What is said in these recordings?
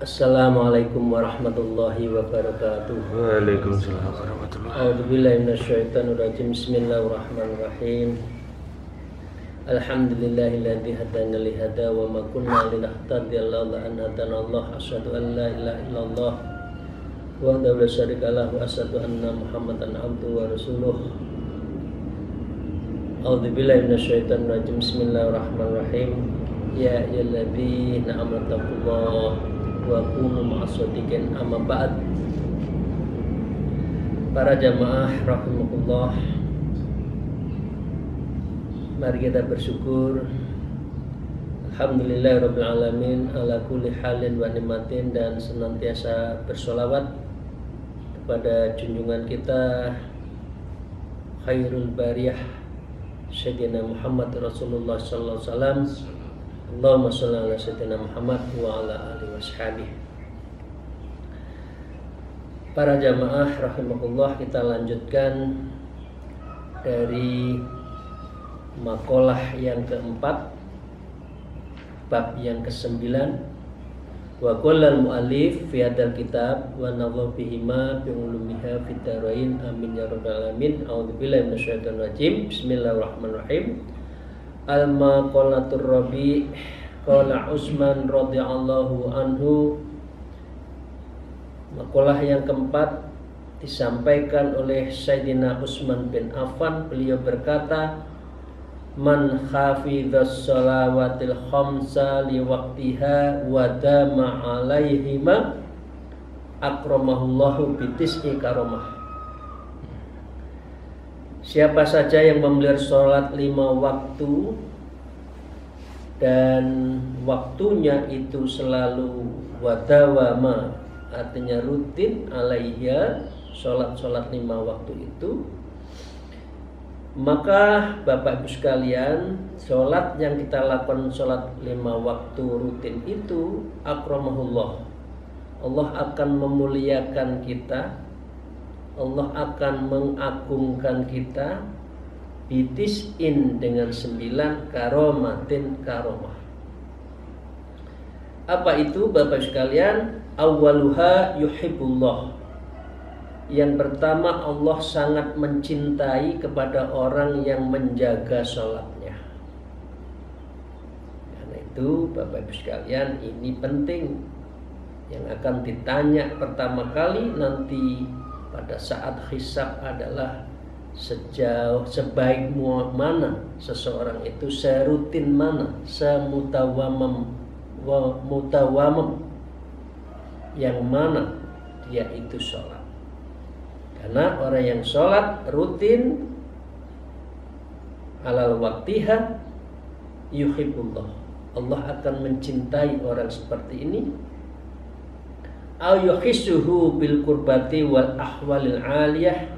Assalamualaikum warahmatullahi wabarakatuh. Waalaikumsalam warahmatullahi wabarakatuh. A'udzubillahi minasyaitonirrajim. Bismillahirrahmanirrahim. Alhamdulillahilladzi hadana li hada wa ma kunna linahtadiya laula an hadana Allah. Asyhadu an la ilaha illallah wahdahu la syarika lahu wa asyhadu anna Muhammadan abduhu wa rasuluh. A'udzubillahi minasyaitonirrajim. Bismillahirrahmanirrahim. Ya ayyuhalladzina amanu taqullaha wa kunu ma'as-shadiqin, amma ba'd. Para jamaah rahimakumullah, mari kita bersyukur alhamdulillahirabbil alamin ala kulli halin wa nikmatin, dan senantiasa bersolawat kepada junjungan kita khairul bariyah Sayyidina Muhammad Rasulullah sallallahu alaihi wasallam. Allahumma sholli ala sayyidina Muhammad wa ala alihi washabihi. Para jamaah rahimakumullah, kita lanjutkan dari makalah yang keempat, bab yang kesembilan. Wa qala al-mu'allif fi hadzal kitab wa nadharu bihima bi ulumiha fid darain amin ya rabbal alamin. A'udzubillahi minasyaitonir rajim. Bismillahirrahmanirrahim. Al-maqalatur rabi' qala Utsman radhiyallahu anhu. Makalah yang keempat disampaikan oleh Sayyidina Utsman bin Affan. Beliau berkata, man hafizas salawatil khamsa li waqtiha wa dama 'alaihima akramahullahu bitis'i karamah. Siapa saja yang memelihara sholat 5 waktu dan waktunya itu selalu wadawama, artinya rutin, alaiha, sholat 5 waktu itu, maka Bapak Ibu sekalian, sholat yang kita lakukan, sholat 5 waktu rutin itu, akramahullah, Allah akan memuliakan kita, Allah akan mengagungkan kita, bitis'in, dengan 9 karomatin, karomah. Apa itu Bapak sekalian? Awwaluha yuhibbullah. Yang pertama, Allah sangat mencintai kepada orang yang menjaga sholatnya. Karena itu Bapak Ibu sekalian, ini penting, yang akan ditanya pertama kali nanti pada saat hisab adalah sebaik mana seseorang itu, serutin mana, semutawamam yang mana dia itu sholat. Karena orang yang sholat rutin alal waktiha yuhibbullah, Allah akan mencintai orang seperti ini. Ayuhisuhu bil kurbati wal ahwalil aliyah,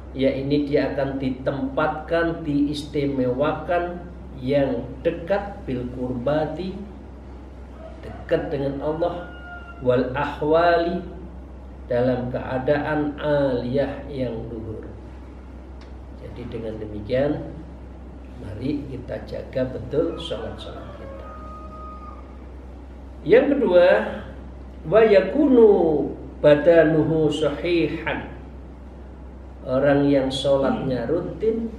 ya ini dia akan ditempatkan, diistimewakan yang dekat, bil kurbati, dekat dengan Allah, wal ahwali, dalam keadaan aliyah yang luhur. Jadi dengan demikian, mari kita jaga betul sholat-sholat kita. Yang kedua, wa yakunu badanuhu sahihan. Orang yang sholatnya rutin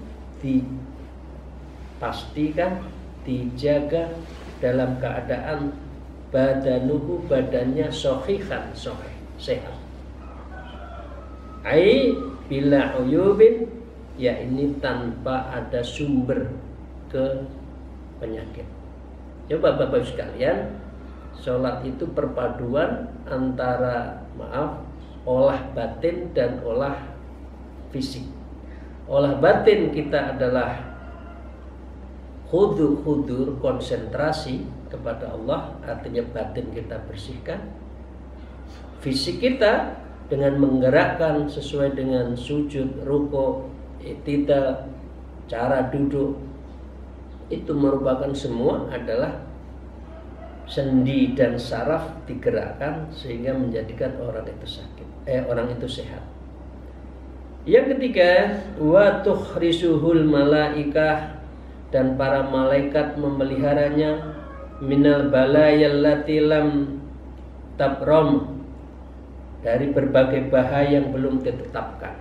dipastikan, dijaga dalam keadaan badanuhu, badannya sahihan, sehat. Ai bila uyubin, ya ini tanpa ada sumber ke penyakit. Coba Bapak sekalian, sholat itu perpaduan antara olah batin dan olah fisik. Olah batin kita adalah hudur, konsentrasi kepada Allah, artinya batin kita bersihkan. Fisik kita dengan menggerakkan sesuai dengan sujud, rukuk, i'tidal, cara duduk, itu merupakan semua adalah sendi dan saraf digerakkan sehingga menjadikan orang itu sehat. Yang ketiga, wa tukhrisuhul malaikah, dan para malaikat memeliharanya, minal balayal lati lam tabram, dari berbagai bahaya yang belum ditetapkan,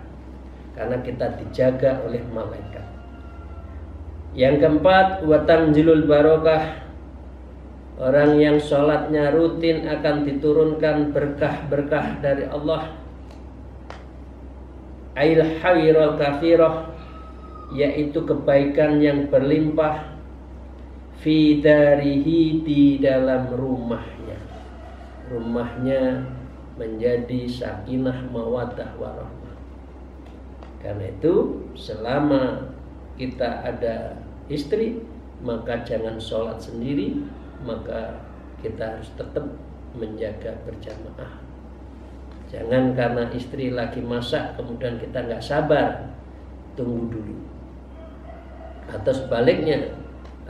karena kita dijaga oleh malaikat. Yang keempat, wa tanzilul barokah, orang yang sholatnya rutin akan diturunkan berkah-berkah dari Allah. Ail hawirul kafirah, yaitu kebaikan yang berlimpah, fi darihi, di dalam rumahnya. Rumahnya menjadi sakinah mawaddah warahmah. Karena itu selama kita ada istri, maka jangan sholat sendiri, maka kita harus tetap menjaga berjamaah. Jangan karena istri lagi masak kemudian kita nggak sabar, tunggu dulu. Atau sebaliknya,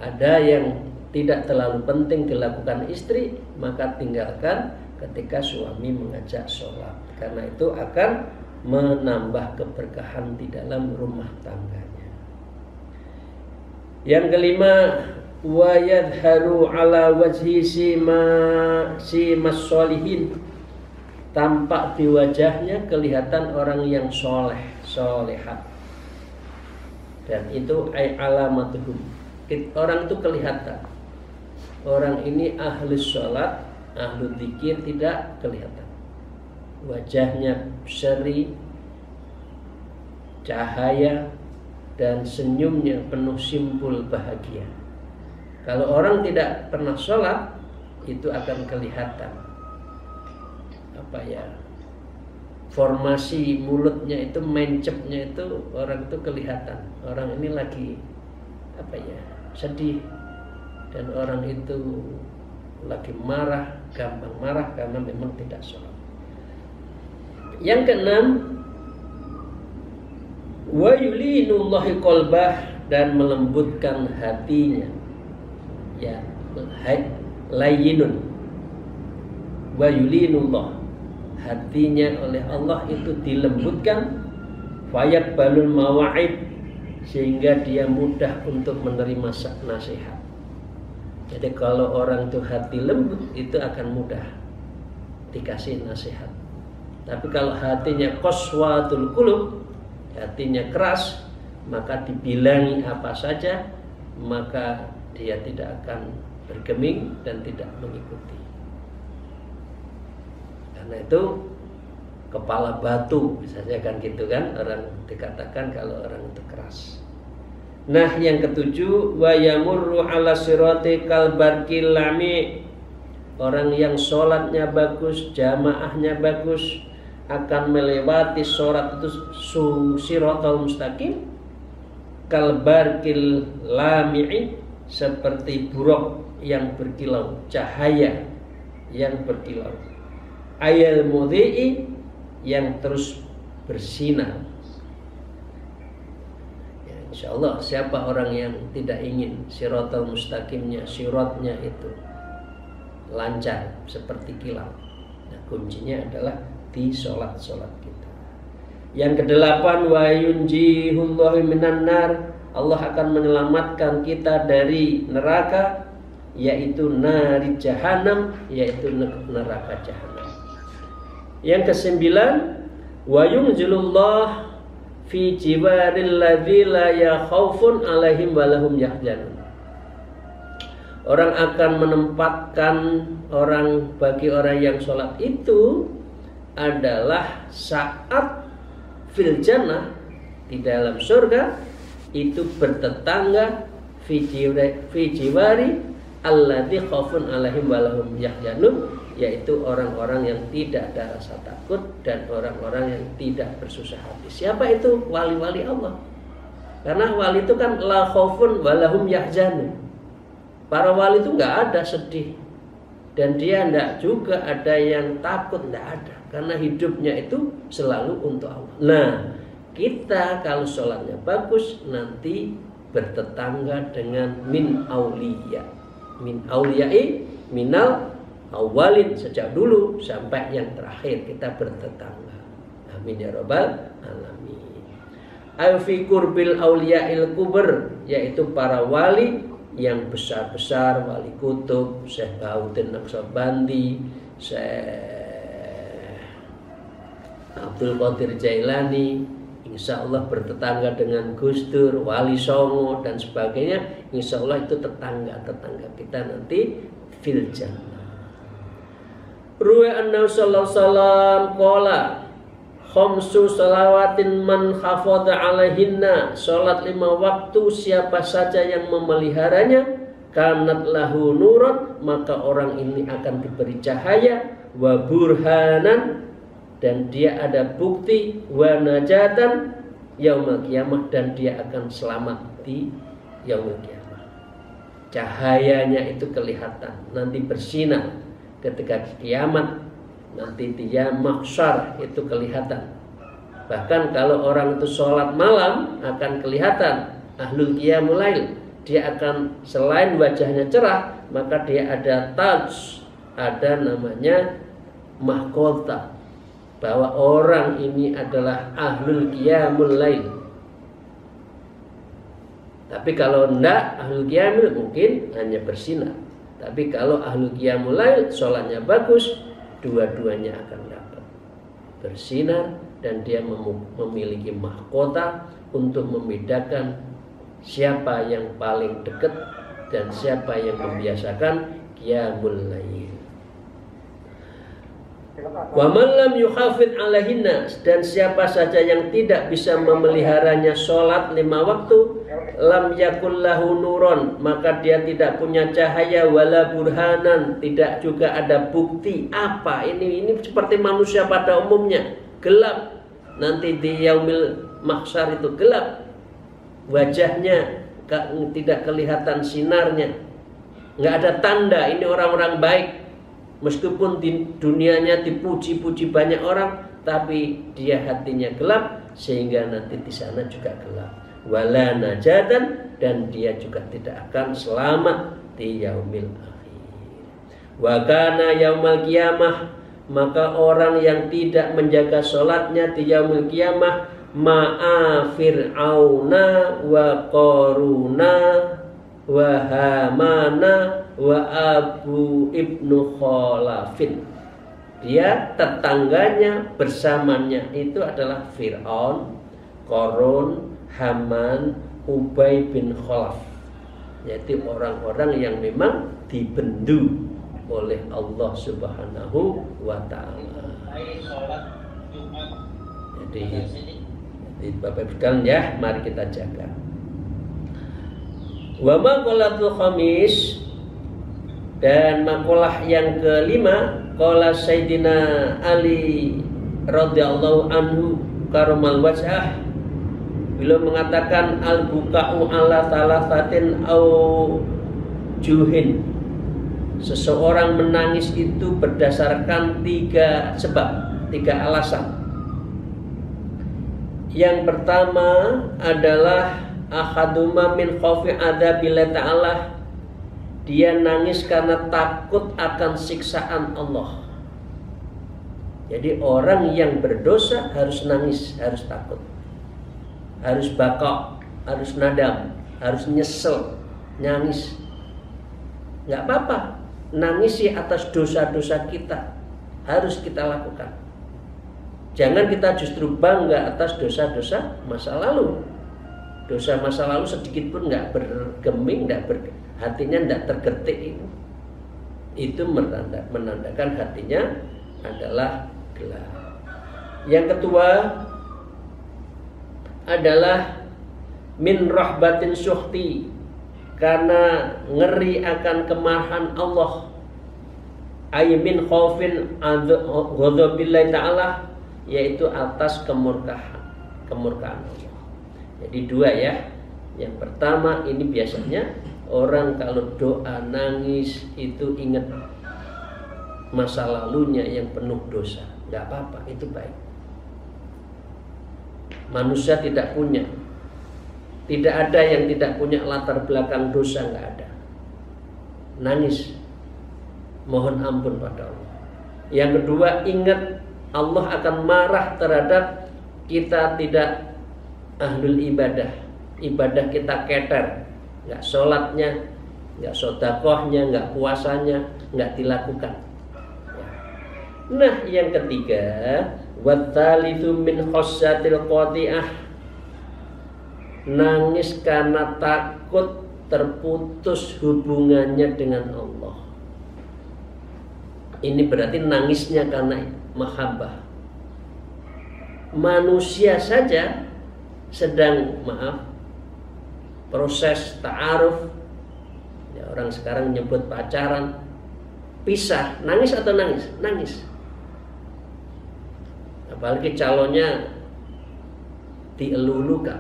ada yang tidak terlalu penting dilakukan istri, maka tinggalkan ketika suami mengajak sholat, karena itu akan menambah keberkahan di dalam rumah tangganya. Yang kelima, wa yadharu ala wajhi simas sholihin, tampak di wajahnya kelihatan orang yang soleh, solehat. Dan itu alamatuhum, orang itu kelihatan. Orang ini ahli sholat, ahli dzikir, tidak kelihatan. Wajahnya seri, cahaya, dan senyumnya penuh simpul bahagia. Kalau orang tidak pernah sholat, itu akan kelihatan formasi mulutnya itu, mencepnya itu, orang itu kelihatan. Orang ini lagi sedih, dan orang itu lagi marah, gampang marah karena memang tidak sholat. Yang keenam, wa yulinullahi qalbah, dan melembutkan hatinya. Ya, layyinun, wa yulinullah, hatinya oleh Allah itu dilembutkan, fayaqbalul mawa'id, sehingga dia mudah untuk menerima nasihat. Jadi kalau orang itu hati lembut, itu akan mudah dikasih nasihat. Tapi kalau hatinya qaswatul qulub, hatinya keras, maka dibilangi apa saja, maka dia tidak akan bergeming dan tidak mengikuti. Karena itu kepala batu, misalnya kan gitu kan, orang dikatakan kalau orang itu keras. Nah, yang ketujuh, wa yamurru ala sirati kal barqil lami, orang yang sholatnya bagus, jamaahnya bagus, akan melewati sholat itu siratal mustaqim, kal barqil lami'i, seperti buruk yang berkilau, cahaya yang berkilau, ayal mudhi'i, yang terus bersinar. Ya, insyaallah siapa orang yang tidak ingin siratal mustaqimnya, siratnya itu lancar seperti kilau. Nah, kuncinya adalah di sholat-sholat kita. Yang kedelapan, wa yunjihullahu minan nar, Allah akan menyelamatkan kita dari neraka, yaitu nari jahanam, yaitu neraka jahanam. Yang kesembilan, wa yunzilullah fi jiwaril ladzi la yakhaufun alaihim wa lahum yahzanun. Orang akan menempatkan bagi orang yang sholat itu adalah saat fil jannah, di dalam surga, itu bertetangga fi jiwari alladzi khaufun alaihim wa lahum yahzanun, yaitu orang-orang yang tidak ada rasa takut dan orang-orang yang tidak bersusah hati. Siapa itu? Wali-wali Allah. Karena wali itu kan la khaufun wa lahum yahzanun. Para wali itu enggak ada sedih, dan dia enggak juga ada yang takut, enggak ada. karena hidupnya itu selalu untuk Allah. Nah, kita kalau sholatnya bagus nanti bertetangga dengan min auliya, min auliyai, minal awalin, sejak dulu sampai yang terakhir kita bertetangga. Amin ya rabbal alamin. Fi qurbil auliya'il kubur, yaitu para wali yang besar-besar, wali kutub, Syekh Bahauddin Naqsyabandi, Syekh Abdul Qadir Jailani, insya Allah bertetangga dengan Gus Dur, Wali Songo dan sebagainya. Insya Allah itu tetangga kita nanti fil jannah. Ruwa anna sallallahu alaihi wasallam qala khamsu salawatin man hafadha alaihinna, salat 5 waktu siapa saja yang memeliharanya, kanat lahu nurun, maka orang ini akan diberi cahaya, wa burhanan, dan dia ada bukti, wa najatan yaumul qiyamah, dan dia akan selamat di yaumul qiyamah. Cahayanya itu kelihatan, nanti bersinar ketika kiamat. Nanti dia mahsyar itu kelihatan. Bahkan kalau orang itu sholat malam akan kelihatan ahlul qiyamul lail. Dia akan, selain wajahnya cerah, maka dia ada taj, ada namanya mahkota, bahwa orang ini adalah ahlul qiyamul lail. Tapi kalau enggak ahlul qiyamul, mungkin hanya bersinar. Tapi kalau ahlul qiyamul lail sholatnya bagus, dua-duanya akan dapat bersinar, dan dia memiliki mahkota untuk membedakan siapa yang paling dekat dan siapa yang membiasakan qiyamul lail. Wa man lam yuhafid alaihinna, dan siapa saja yang tidak bisa memeliharanya sholat 5 waktu, lam yakul lahu nuron, maka dia tidak punya cahaya, wala burhanan, tidak juga ada bukti. Apa ini seperti manusia pada umumnya, gelap. Nanti di yaumil mahsyar itu gelap, wajahnya tidak kelihatan sinarnya, nggak ada tanda ini orang-orang baik. Meskipun di dunianya dipuji-puji banyak orang, tapi dia hatinya gelap, sehingga nanti di sana juga gelap. Wala najatan, dan dia juga tidak akan selamat di yaumil akhir. Wa kana yaumal qiyamah, maka orang yang tidak menjaga sholatnya di yaumil qiyamah, ma'a fir'auna wa qaruna wa hamana wa abu ibnu khalafin. Dia tetangganya, bersamanya itu adalah Fir'aun, Qarun, Haman, Ubay bin Khalaf, yaitu orang-orang yang memang dibendu oleh Allah Subhanahu wa ta'ala. Jadi Bapak Ibu ya, mari kita jaga. Wa maqalatul khamis, dan makalah yang kelima, qala Sayyidina Ali radhiyallahu anhu karamal wajhah, beliau mengatakan al-buka'u ala thalathatin au juhin, seseorang menangis itu berdasarkan 3 sebab, 3 alasan. Yang pertama adalah ahaduma min khaufi adzabillah ta'ala, dia nangis karena takut akan siksaan Allah. Jadi orang yang berdosa harus nangis, harus takut, harus baka, harus nadam, harus nyesel, nangis. Nggak apa-apa, nangisi atas dosa-dosa kita, harus kita lakukan. Jangan kita justru bangga atas dosa-dosa masa lalu. Dosa masa lalu sedikit pun nggak bergeming, hatinya nggak tergetik, itu menandakan hatinya adalah gelap. Yang kedua adalah min rahbatin syuhti, karena ngeri akan kemarahan Allah. Ay min khaufin ghadabillahi ta'ala, yaitu atas kemurkaan Allah. Jadi 2 ya. Yang pertama, ini biasanya orang kalau doa nangis itu ingat masa lalunya yang penuh dosa. nggak apa-apa, itu baik. Manusia tidak punya, tidak ada yang tidak punya latar belakang dosa, nggak ada. Nangis, mohon ampun pada Allah. Yang kedua, ingat Allah akan marah terhadap kita tidak ahlul ibadah. Ibadah kita keter, nggak sholatnya, nggak sodakohnya, nggak puasanya, nggak dilakukan. Nah, yang ketiga, wattalithu min khosyatil qati'ah, nangis karena takut terputus hubungannya dengan Allah. Ini berarti nangisnya karena mahabbah. Manusia saja sedang proses ta'aruf, ya, orang sekarang menyebut pacaran, pisah, nangis atau nangis? Nangis. Apalagi calonnya dielulukan,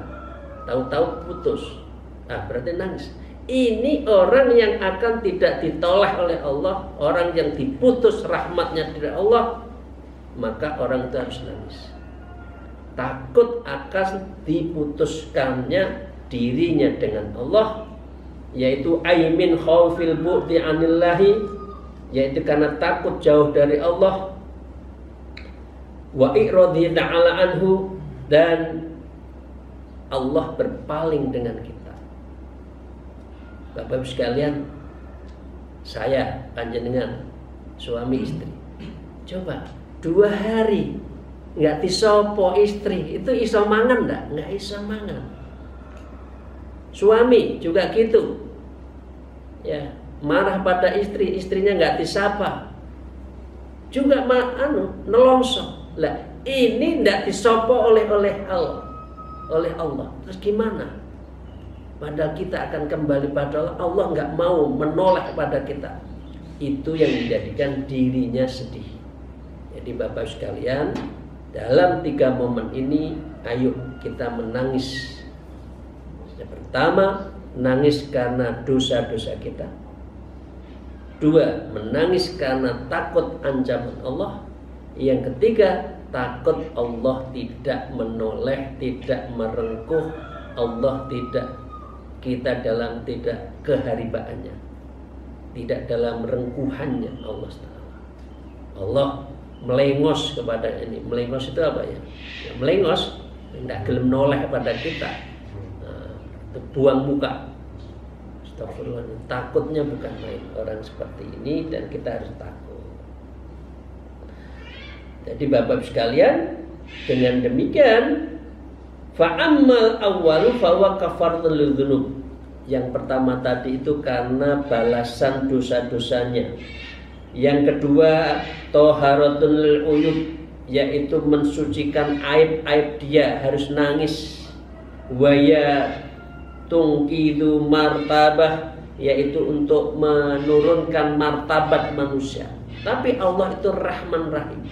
tahu-tahu putus, berarti nangis. Ini orang yang akan tidak ditoleh oleh Allah, orang yang diputus rahmatnya dari Allah, maka orang itu harus nangis. Takut akan diputuskannya dirinya dengan Allah, yaitu aimin khaufil bu'di anillahi, yaitu karena takut jauh dari Allah, wa i'radhi ta'ala anhu, dan Allah berpaling dengan kita. Bapak Ibu sekalian, saya panjenengan suami istri, coba 2 hari nggak disopo istri, itu iso mangan nggak iso mangan. Suami juga gitu, ya, marah pada istri, istrinya nggak disapa, juga nelongso. Lah, ini nggak disopo oleh Allah. Terus gimana? Padahal kita akan kembali pada Allah. Allah nggak mau menoleh pada kita. Itu yang menjadikan dirinya sedih. Jadi Bapak sekalian, dalam 3 momen ini, ayo kita menangis. Yang pertama, nangis karena dosa-dosa kita. 2, menangis karena takut ancaman Allah. Yang ketiga, takut Allah tidak menoleh, tidak merengkuh, Allah tidak, kita dalam tidak keharibaannya, tidak dalam rengkuhannya Allah SWT. Allah melengos kepada ini. Melengos itu apa ya? Melengos, tidak gelem noleh pada kita, buang muka. Astagfirullah. Takutnya bukan main orang seperti ini, dan kita harus takut. Jadi Bapak sekalian, dengan demikian, fa'ammal awwalu fawa kafaratul dzunub. Yang pertama tadi itu karena balasan dosa-dosanya. Yang kedua, toharatul uyub, yaitu mensucikan aib-aib dia, harus nangis. Waya tungkidu martabah, yaitu untuk menurunkan martabat manusia. Tapi Allah itu Rahman Rahim.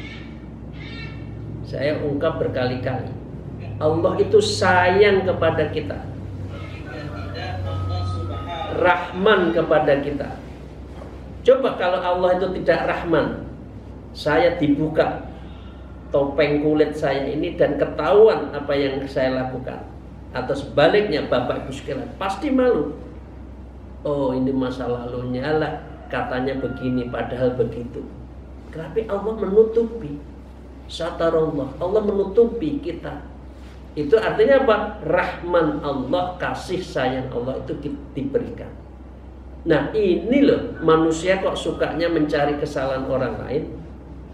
Saya ungkap berkali-kali, Allah itu sayang kepada kita, Rahman kepada kita. Coba kalau Allah itu tidak Rahman, saya dibuka topeng kulit saya ini dan ketahuan apa yang saya lakukan, atau sebaliknya Bapak Ibu sekalian, pasti malu. Oh, ini masa lalunya lah, katanya begini padahal begitu. Tapi Allah menutupi. Satarullah, Allah menutupi kita. Itu artinya apa? Rahman Allah, kasih sayang Allah itu diberikan. Nah, ini loh, manusia kok sukanya mencari kesalahan orang lain,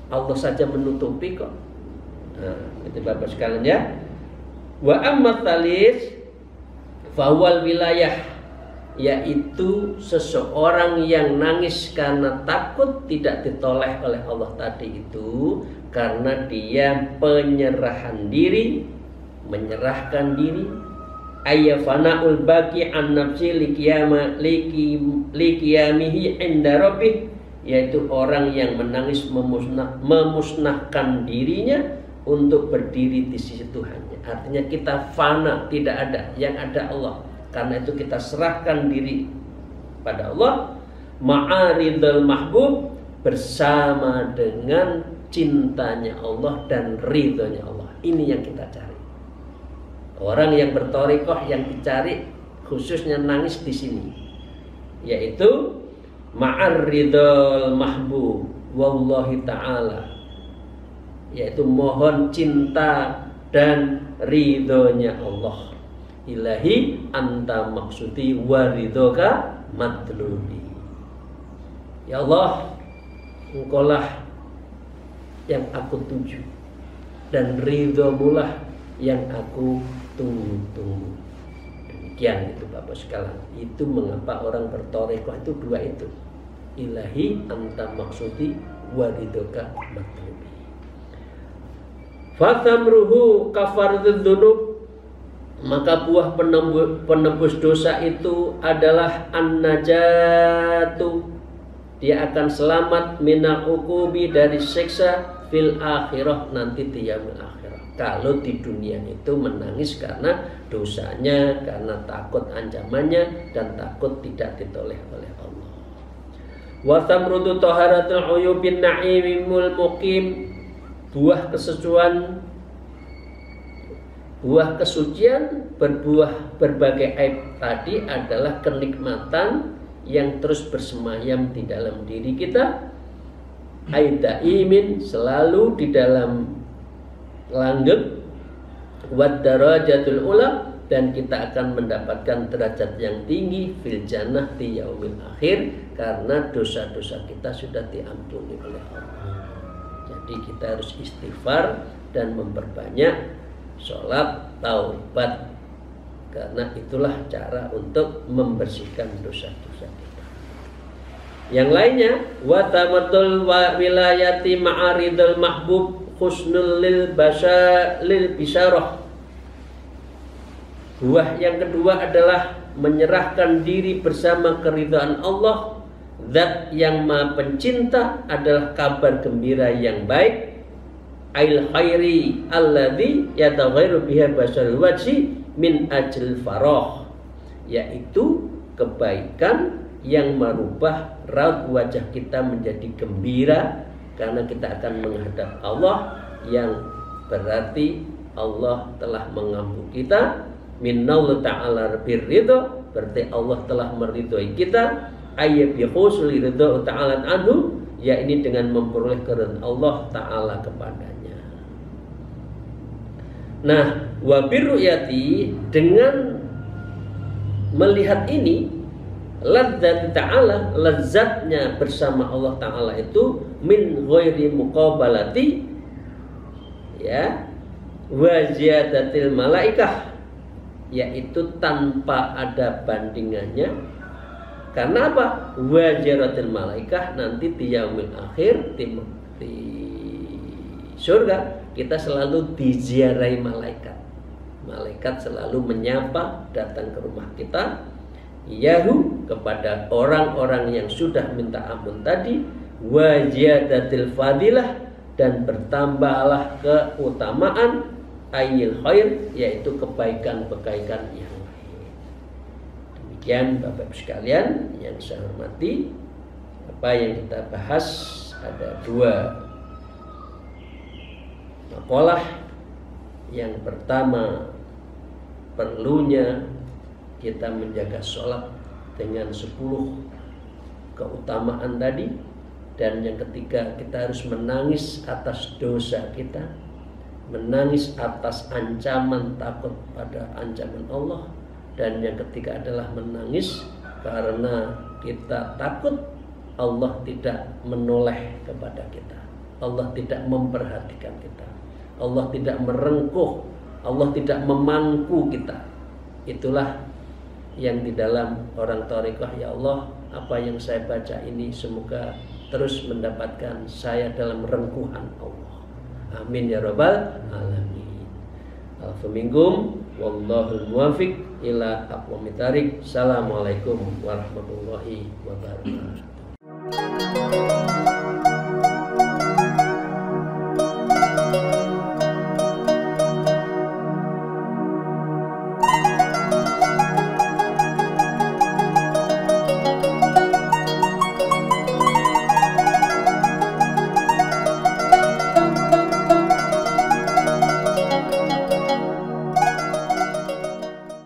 Allah saja menutupi kok. Nah, itu Bapak sekalian ya. Wa ammat talis fawal wilayah, yaitu seseorang yang nangis karena takut tidak ditoleh oleh Allah tadi itu karena dia penyerahan diri, menyerahkan diri, ayyafana'ul baqi an nafsi likiyamihi inda rabbih, yaitu orang yang menangis memusnahkan dirinya untuk berdiri di sisi Tuhannya. Artinya kita fana, tidak ada, yang ada Allah. Karena itu kita serahkan diri pada Allah, ma'aridul mahbub, bersama dengan cintanya Allah dan ridhonya Allah. Ini yang kita cari. Orang yang berthariqah yang dicari khususnya nangis di sini, yaitu ma'ar ridhol mahbub wallahi ta'ala, yaitu mohon cinta dan ridhonya Allah. Ilahi anta maksudi wa ridhoka matlubi. Ya Allah, Engkaulah yang aku tuju dan ridhomulah yang aku tunggu-tunggu. Demikian itu Bapak sekalian. Itu mengapa orang berthariqah itu dua itu. Ilahi anta maksudi wa ridhoka matlubi. Fatamruhu kafarudz dzunub, maka buah penembus dosa itu adalah an-najatu, dia akan selamat minal uqubi dari siksa fil akhirah, nanti di yaumil akhirah. Kalau di dunia itu menangis karena dosanya, karena takut ancamannya dan takut tidak ditoleh oleh Allah. Wa tamrudu taharatul uyubin na'imul muqim, buah kesucian berbuah berbagai aib tadi adalah kenikmatan yang terus bersemayam di dalam diri kita, aidaimin, selalu di dalam langgeng, wad darajatul ula, dan kita akan mendapatkan derajat yang tinggi fil jannah di yaumil akhir, karena dosa-dosa kita sudah diampuni oleh Allah. Jadi kita harus istighfar dan memperbanyak sholat taubat, karena itulah cara untuk membersihkan dosa-dosa kita. Yang lainnya, wa tamatul wilayati ma'aridul mahbub husnul lil bisyarah. Buah yang kedua adalah menyerahkan diri bersama keridhaan Allah, zat yang maha pencinta, adalah kabar gembira yang baik, ail khairi alladhi yataghayru biha basarul wajhi min ajl farah, yaitu kebaikan yang merubah raut wajah kita menjadi gembira karena kita akan menghadap Allah, yang berarti Allah telah mengampuni kita. Minnallahi ta'ala birridho, berarti Allah telah meridhoi kita. Ayyab yahusul ridho ta'ala anhu, ya ini dengan memperoleh keridhaan Allah ta'ala kepadanya. Nah, wa birru'yati, dengan melihat ini, ladzat ta'ala, lezatnya bersama Allah ta'ala itu min ghairi muqabalati, ya, wa ziyadatil malaikah, yaitu tanpa ada bandingannya. Karena apa? Wajaratil malaikah, nanti di yaumil akhir, di surga kita selalu diziarahi malaikat. Malaikat selalu menyapa, datang ke rumah kita, yahu, kepada orang-orang yang sudah minta ampun tadi, wajadatil fadilah, dan bertambahlah keutamaan, ayil khair, yaitu kebaikan-kebaikan yang lain. Demikian Bapak sekalian yang saya hormati, apa yang kita bahas ada dua makalah. Yang pertama, perlunya kita menjaga sholat dengan 10 keutamaan tadi. Dan yang ketiga, kita harus menangis atas dosa kita, menangis atas ancaman, takut pada ancaman Allah. Dan yang ketiga adalah menangis karena kita takut Allah tidak menoleh kepada kita, Allah tidak memperhatikan kita, Allah tidak merengkuh, Allah tidak memangku kita. Itulah yang di dalam orang thariqah. Ya Allah, apa yang saya baca ini semoga terus mendapatkan saya dalam rengkuhan Allah. Amin ya rabbal alamin. Alfa minkum wallahul muwaffiq ila aqwamit thariq. Assalamualaikum warahmatullahi wabarakatuh.